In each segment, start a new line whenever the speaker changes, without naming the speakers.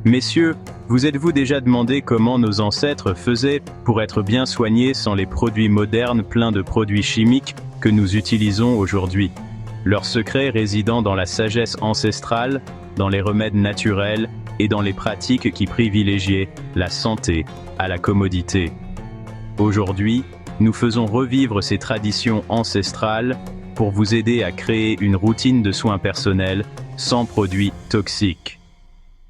Messieurs, vous êtes-vous déjà demandé comment nos ancêtres faisaient pour être bien soignés sans les produits modernes pleins de produits chimiques que nous utilisons aujourd'hui? Leur secret résidant dans la sagesse ancestrale, dans les remèdes naturels et dans les pratiques qui privilégiaient la santé à la commodité. Aujourd'hui, nous faisons revivre ces traditions ancestrales pour vous aider à créer une routine de soins personnels sans produits toxiques.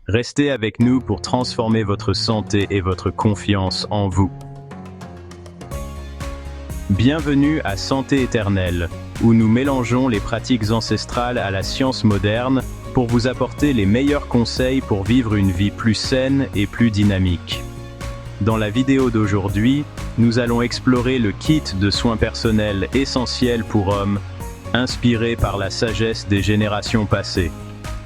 Restez avec nous pour transformer votre santé et votre confiance en vous. Bienvenue à Santé Éternelle, où nous mélangeons les pratiques ancestrales à la science moderne pour vous apporter les meilleurs conseils pour vivre une vie plus saine et plus dynamique. Dans la vidéo d'aujourd'hui, nous allons explorer le kit de soins personnels essentiels pour hommes, inspiré par la sagesse des générations passées.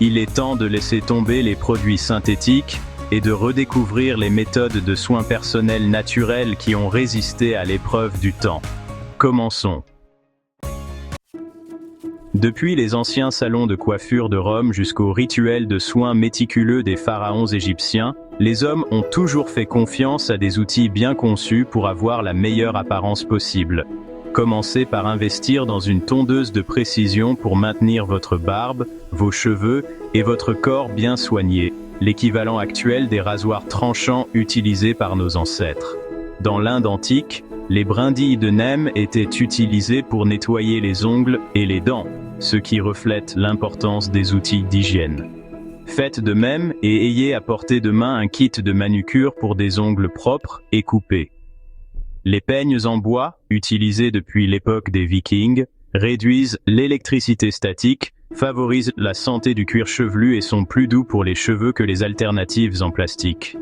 Il est temps de laisser tomber les produits synthétiques et de redécouvrir les méthodes de soins personnels naturels qui ont résisté à l'épreuve du temps. Commençons. Depuis les anciens salons de coiffure de Rome jusqu'aux rituels de soins méticuleux des pharaons égyptiens, les hommes ont toujours fait confiance à des outils bien conçus pour avoir la meilleure apparence possible. Commencez par investir dans une tondeuse de précision pour maintenir votre barbe, vos cheveux et votre corps bien soignés, l'équivalent actuel des rasoirs tranchants utilisés par nos ancêtres. Dans l'Inde antique, les brindilles de nem étaient utilisées pour nettoyer les ongles et les dents, ce qui reflète l'importance des outils d'hygiène. Faites de même et ayez à portée de main un kit de manucure pour des ongles propres et coupés. Les peignes en bois, utilisés depuis l'époque des Vikings, réduisent l'électricité statique, favorisent la santé du cuir chevelu et sont plus doux pour les cheveux que les alternatives en plastique.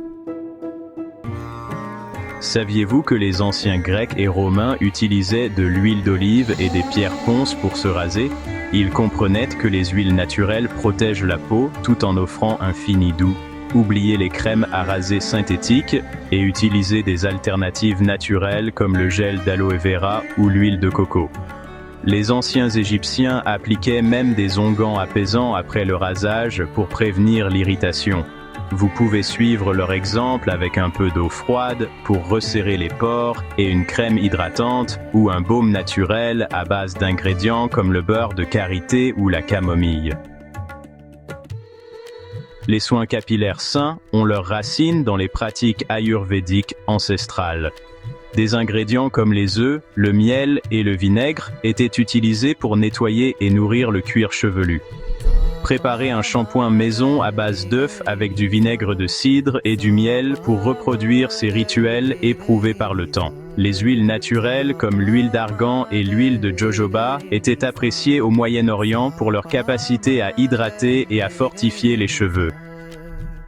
Saviez-vous que les anciens Grecs et Romains utilisaient de l'huile d'olive et des pierres ponces pour se raser? Ils comprenaient que les huiles naturelles protègent la peau tout en offrant un fini doux. Oubliez les crèmes à raser synthétiques et utilisez des alternatives naturelles comme le gel d'aloe vera ou l'huile de coco. Les anciens Égyptiens appliquaient même des onguents apaisants après le rasage pour prévenir l'irritation. Vous pouvez suivre leur exemple avec un peu d'eau froide pour resserrer les pores et une crème hydratante ou un baume naturel à base d'ingrédients comme le beurre de karité ou la camomille. Les soins capillaires sains ont leurs racines dans les pratiques ayurvédiques ancestrales. Des ingrédients comme les œufs, le miel et le vinaigre étaient utilisés pour nettoyer et nourrir le cuir chevelu. Préparez un shampoing maison à base d'œufs avec du vinaigre de cidre et du miel pour reproduire ces rituels éprouvés par le temps. Les huiles naturelles comme l'huile d'argan et l'huile de jojoba étaient appréciées au Moyen-Orient pour leur capacité à hydrater et à fortifier les cheveux.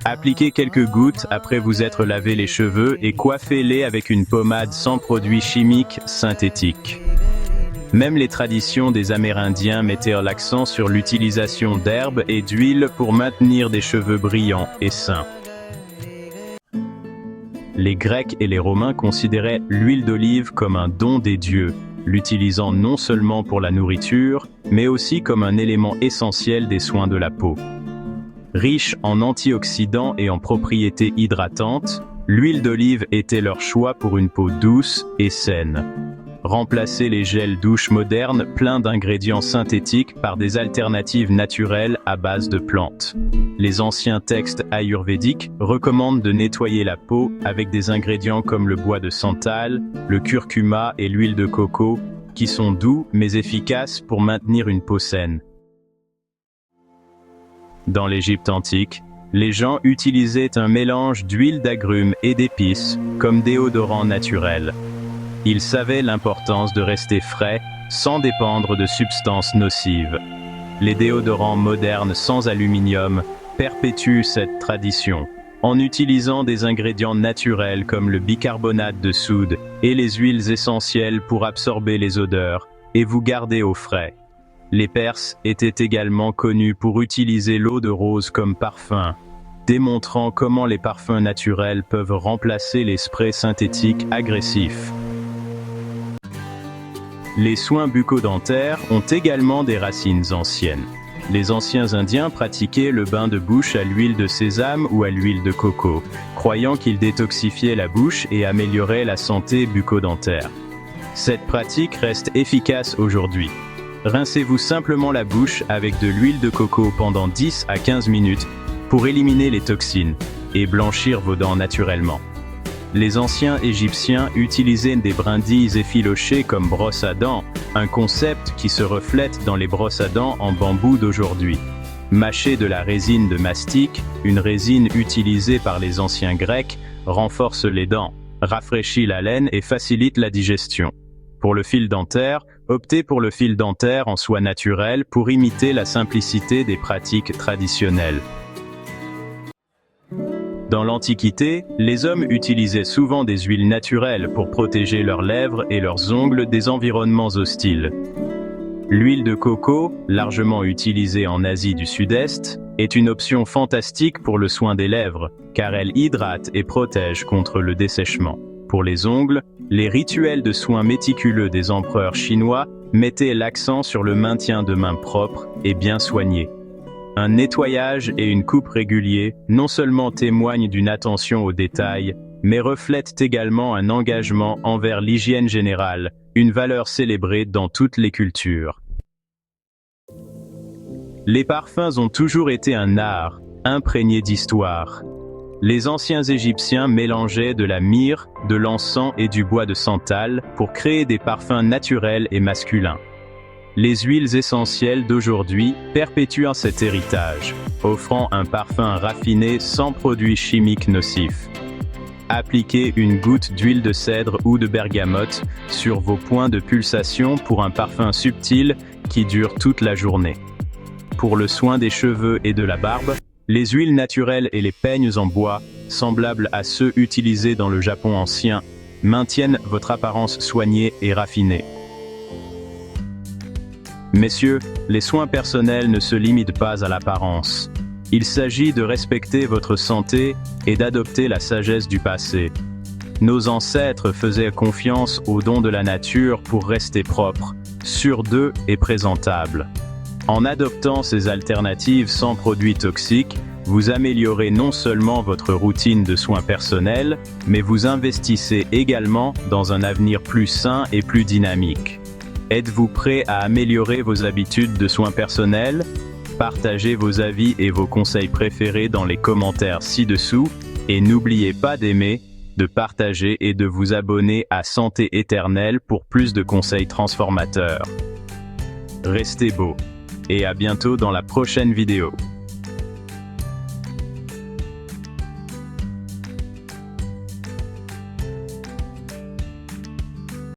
Appliquez quelques gouttes après vous être lavé les cheveux et coiffez-les avec une pommade sans produits chimiques synthétiques. Même les traditions des Amérindiens mettaient l'accent sur l'utilisation d'herbes et d'huile pour maintenir des cheveux brillants et sains. Les Grecs et les Romains considéraient l'huile d'olive comme un don des dieux, l'utilisant non seulement pour la nourriture, mais aussi comme un élément essentiel des soins de la peau. Riche en antioxydants et en propriétés hydratantes, l'huile d'olive était leur choix pour une peau douce et saine. Remplacez les gels douche modernes pleins d'ingrédients synthétiques par des alternatives naturelles à base de plantes. Les anciens textes ayurvédiques recommandent de nettoyer la peau avec des ingrédients comme le bois de santal, le curcuma et l'huile de coco, qui sont doux mais efficaces pour maintenir une peau saine. Dans l'Égypte antique, les gens utilisaient un mélange d'huile d'agrumes et d'épices comme déodorant naturel. Ils savaient l'importance de rester frais sans dépendre de substances nocives. Les déodorants modernes sans aluminium perpétuent cette tradition en utilisant des ingrédients naturels comme le bicarbonate de soude et les huiles essentielles pour absorber les odeurs et vous garder au frais. Les Perses étaient également connus pour utiliser l'eau de rose comme parfum, démontrant comment les parfums naturels peuvent remplacer les sprays synthétiques agressifs. Les soins bucco-dentaires ont également des racines anciennes. les anciens Indiens pratiquaient le bain de bouche à l'huile de sésame ou à l'huile de coco, croyant qu'il détoxifiait la bouche et améliorait la santé bucco-dentaire. Cette pratique reste efficace aujourd'hui. Rincez-vous simplement la bouche avec de l'huile de coco pendant 10 à 15 minutes pour éliminer les toxines et blanchir vos dents naturellement. Les anciens Égyptiens utilisaient des brindilles effilochées comme brosse à dents, un concept qui se reflète dans les brosses à dents en bambou d'aujourd'hui. Mâcher de la résine de mastic, une résine utilisée par les anciens Grecs, renforce les dents, rafraîchit la laine et facilite la digestion. Pour le fil dentaire, optez pour le fil dentaire en soie naturelle pour imiter la simplicité des pratiques traditionnelles. Dans l'Antiquité, les hommes utilisaient souvent des huiles naturelles pour protéger leurs lèvres et leurs ongles des environnements hostiles. L'huile de coco, largement utilisée en Asie du Sud-Est, est une option fantastique pour le soin des lèvres, car elle hydrate et protège contre le dessèchement. Pour les ongles, les rituels de soins méticuleux des empereurs chinois mettaient l'accent sur le maintien de mains propres et bien soignées. Un nettoyage et une coupe réguliers non seulement témoignent d'une attention aux détails, mais reflètent également un engagement envers l'hygiène générale, une valeur célébrée dans toutes les cultures. Les parfums ont toujours été un art, imprégné d'histoire. Les anciens Égyptiens mélangeaient de la myrrhe, de l'encens et du bois de santal pour créer des parfums naturels et masculins. Les huiles essentielles d'aujourd'hui perpétuent cet héritage, offrant un parfum raffiné sans produits chimiques nocifs. Appliquez une goutte d'huile de cèdre ou de bergamote sur vos points de pulsation pour un parfum subtil qui dure toute la journée. Pour le soin des cheveux et de la barbe, les huiles naturelles et les peignes en bois, semblables à ceux utilisés dans le Japon ancien, maintiennent votre apparence soignée et raffinée. Messieurs, les soins personnels ne se limitent pas à l'apparence. Il s'agit de respecter votre santé et d'adopter la sagesse du passé. Nos ancêtres faisaient confiance aux dons de la nature pour rester propres, sûrs d'eux et présentables. En adoptant ces alternatives sans produits toxiques, vous améliorez non seulement votre routine de soins personnels, mais vous investissez également dans un avenir plus sain et plus dynamique. Êtes-vous prêt à améliorer vos habitudes de soins personnels? Partagez vos avis et vos conseils préférés dans les commentaires ci-dessous et n'oubliez pas d'aimer, de partager et de vous abonner à Santé Éternelle pour plus de conseils transformateurs. Restez beaux et à bientôt dans la prochaine vidéo.